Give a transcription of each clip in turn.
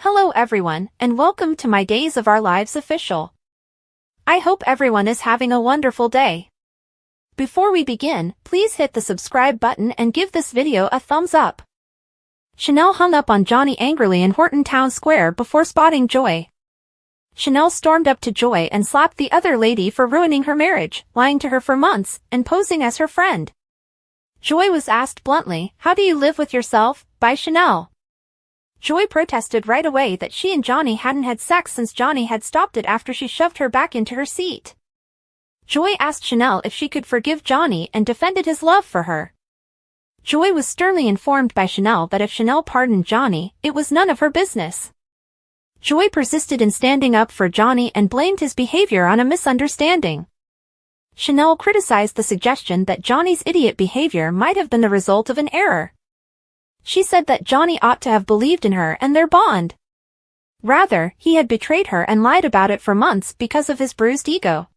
Hello everyone, and welcome to my Days of Our Lives official. I hope everyone is having a wonderful day. Before we begin, please hit the subscribe button and give this video a thumbs up. Chanel hung up on Johnny angrily in Horton Town Square before spotting Joy. Chanel stormed up to Joy and slapped the other lady for ruining her marriage, lying to her for months, and posing as her friend. Joy was asked bluntly, "How do you live with yourself?" by Chanel. Joy protested right away that she and Johnny hadn't had sex since Johnny had stopped it after she shoved her back into her seat. Joy asked Chanel if she could forgive Johnny and defended his love for her. Joy was sternly informed by Chanel that if Chanel pardoned Johnny, it was none of her business. Joy persisted in standing up for Johnny and blamed his behavior on a misunderstanding. Chanel criticized the suggestion that Johnny's idiot behavior might have been the result of an error. She said that Johnny ought to have believed in her and their bond. Rather, he had betrayed her and lied about it for months because of his bruised ego.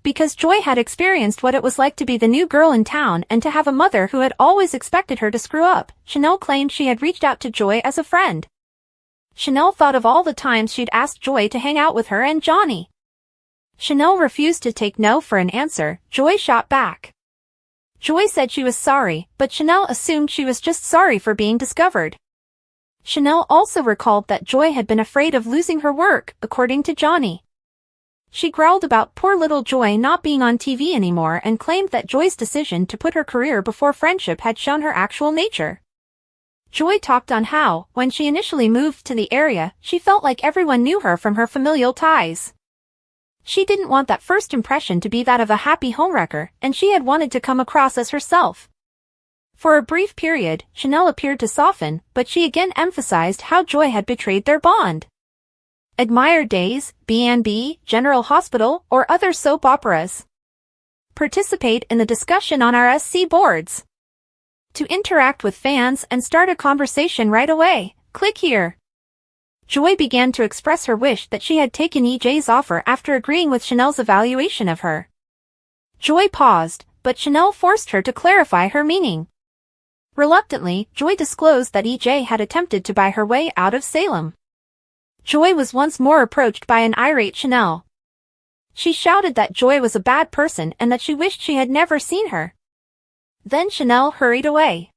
Because Joy had experienced what it was like to be the new girl in town and to have a mother who had always expected her to screw up, Chanel claimed she had reached out to Joy as a friend. Chanel thought of all the times she'd asked Joy to hang out with her and Johnny. Chanel refused to take no for an answer. Joy shot back. Joy said she was sorry, but Chanel assumed she was just sorry for being discovered. Chanel also recalled that Joy had been afraid of losing her work, according to Johnny. She growled about poor little Joy not being on TV anymore and claimed that Joy's decision to put her career before friendship had shown her actual nature. Joy talked on how, when she initially moved to the area, she felt like everyone knew her from her familial ties. She didn't want that first impression to be that of a happy homewrecker, and she had wanted to come across as herself. For a brief period, Chanel appeared to soften, but she again emphasized how Joy had betrayed their bond. Admire Days, B&B, General Hospital, or other soap operas. Participate in the discussion on our SC boards. To interact with fans and start a conversation right away, click here. Joy began to express her wish that she had taken EJ's offer after agreeing with Chanel's evaluation of her. Joy paused, but Chanel forced her to clarify her meaning. Reluctantly, Joy disclosed that EJ had attempted to buy her way out of Salem. Joy was once more approached by an irate Chanel. She shouted that Joy was a bad person and that she wished she had never seen her. Then Chanel hurried away.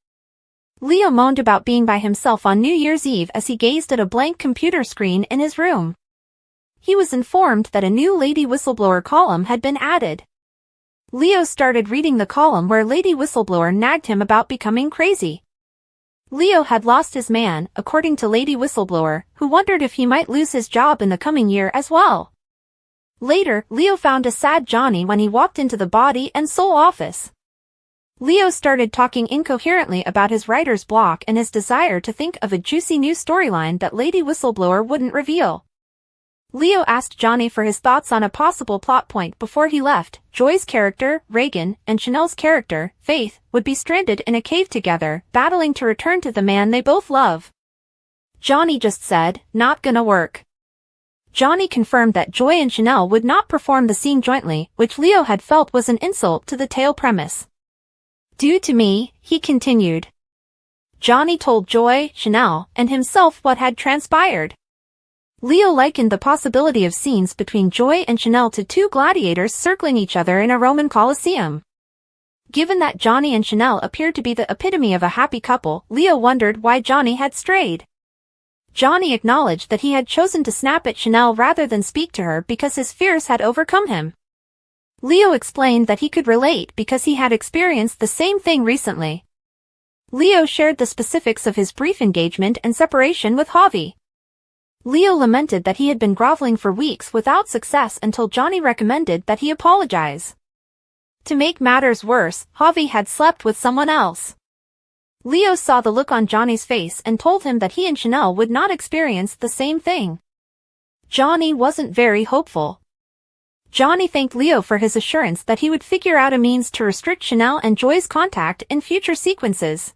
Leo moaned about being by himself on New Year's Eve as he gazed at a blank computer screen in his room. He was informed that a new Lady Whistleblower column had been added. Leo started reading the column where Lady Whistleblower nagged him about becoming crazy. Leo had lost his man, according to Lady Whistleblower, who wondered if he might lose his job in the coming year as well. Later, Leo found a sad Johnny when he walked into the body and soul office. Leo started talking incoherently about his writer's block and his desire to think of a juicy new storyline that Lady Whistleblower wouldn't reveal. Leo asked Johnny for his thoughts on a possible plot point before he left. Joy's character, Reagan, and Chanel's character, Faith, would be stranded in a cave together, battling to return to the man they both love. Johnny just said, "Not gonna work." Johnny confirmed that Joy and Chanel would not perform the scene jointly, which Leo had felt was an insult to the tale premise. "Due to me," he continued. Johnny told Joy, Chanel, and himself what had transpired. Leo likened the possibility of scenes between Joy and Chanel to two gladiators circling each other in a Roman Colosseum. Given that Johnny and Chanel appeared to be the epitome of a happy couple, Leo wondered why Johnny had strayed. Johnny acknowledged that he had chosen to snap at Chanel rather than speak to her because his fears had overcome him. Leo explained that he could relate because he had experienced the same thing recently. Leo shared the specifics of his brief engagement and separation with Javi. Leo lamented that he had been groveling for weeks without success until Johnny recommended that he apologize. To make matters worse, Javi had slept with someone else. Leo saw the look on Johnny's face and told him that he and Chanel would not experience the same thing. Johnny wasn't very hopeful. Johnny thanked Leo for his assurance that he would figure out a means to restrict Chanel and Joy's contact in future sequences.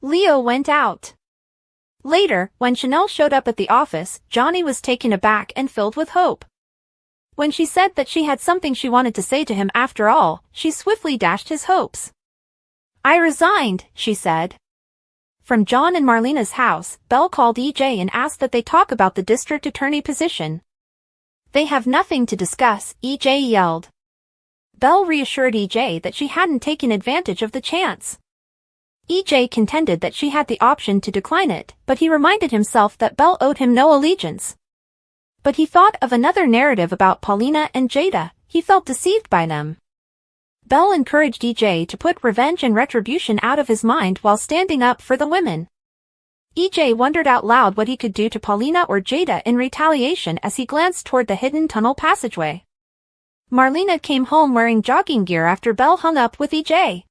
Leo went out. Later, when Chanel showed up at the office, Johnny was taken aback and filled with hope. When she said that she had something she wanted to say to him after all, she swiftly dashed his hopes. "I resigned," she said. From John and Marlena's house, Belle called EJ and asked that they talk about the district attorney position. "They have nothing to discuss," EJ yelled. Belle reassured EJ that she hadn't taken advantage of the chance. EJ contended that she had the option to decline it, but he reminded himself that Belle owed him no allegiance. But he thought of another narrative about Paulina and Jada. He felt deceived by them. Belle encouraged EJ to put revenge and retribution out of his mind while standing up for the women. EJ wondered out loud what he could do to Paulina or Jada in retaliation as he glanced toward the hidden tunnel passageway. Marlena came home wearing jogging gear after Belle hung up with EJ.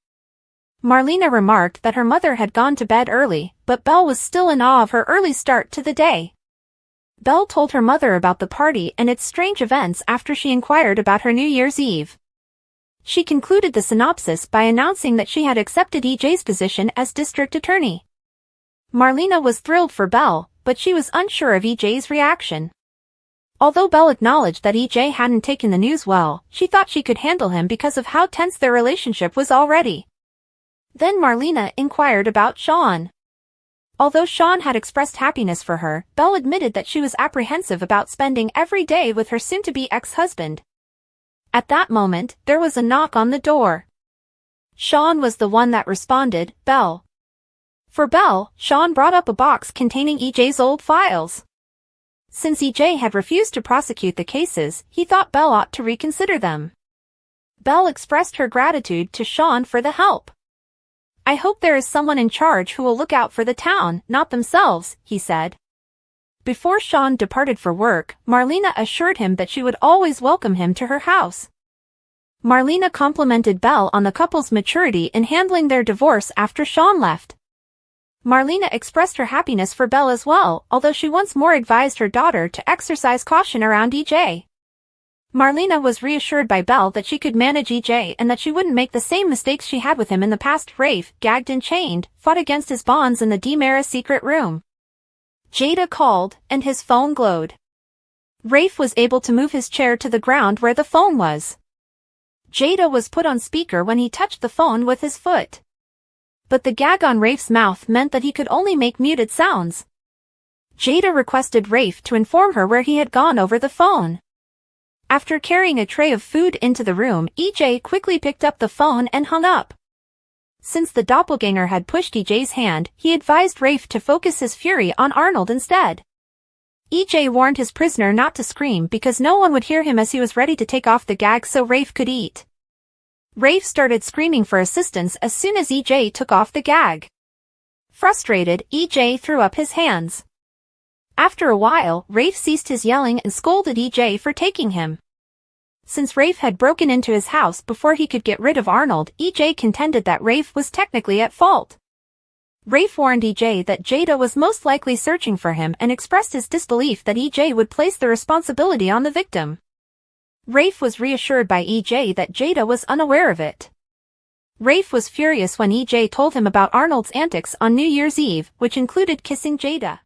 Marlena remarked that her mother had gone to bed early, but Belle was still in awe of her early start to the day. Belle told her mother about the party and its strange events after she inquired about her New Year's Eve. She concluded the synopsis by announcing that she had accepted EJ's position as district attorney. Marlena was thrilled for Belle, but she was unsure of EJ's reaction. Although Belle acknowledged that EJ hadn't taken the news well, she thought she could handle him because of how tense their relationship was already. Then Marlena inquired about Sean. Although Sean had expressed happiness for her, Belle admitted that she was apprehensive about spending every day with her soon-to-be ex-husband. At that moment, there was a knock on the door. Sean was the one that responded, "Belle." For Belle, Sean brought up a box containing EJ's old files. Since EJ had refused to prosecute the cases, he thought Belle ought to reconsider them. Belle expressed her gratitude to Sean for the help. "I hope there is someone in charge who will look out for the town, not themselves," he said. Before Sean departed for work, Marlena assured him that she would always welcome him to her house. Marlena complimented Belle on the couple's maturity in handling their divorce after Sean left. Marlena expressed her happiness for Belle as well, although she once more advised her daughter to exercise caution around EJ. Marlena was reassured by Belle that she could manage EJ and that she wouldn't make the same mistakes she had with him in the past. Rafe, gagged and chained, fought against his bonds in the DiMera secret room. Jada called, and his phone glowed. Rafe was able to move his chair to the ground where the phone was. Jada was put on speaker when he touched the phone with his foot. But the gag on Rafe's mouth meant that he could only make muted sounds. Jada requested Rafe to inform her where he had gone over the phone. After carrying a tray of food into the room, EJ quickly picked up the phone and hung up. Since the doppelganger had pushed EJ's hand, he advised Rafe to focus his fury on Arnold instead. EJ warned his prisoner not to scream because no one would hear him as he was ready to take off the gag so Rafe could eat. Rafe started screaming for assistance as soon as EJ took off the gag. Frustrated, EJ threw up his hands. After a while, Rafe ceased his yelling and scolded EJ for taking him. Since Rafe had broken into his house before he could get rid of Arnold, EJ contended that Rafe was technically at fault. Rafe warned EJ that Jada was most likely searching for him and expressed his disbelief that EJ would place the responsibility on the victim. Rafe was reassured by EJ that Jada was unaware of it. Rafe was furious when EJ told him about Arnold's antics on New Year's Eve, which included kissing Jada.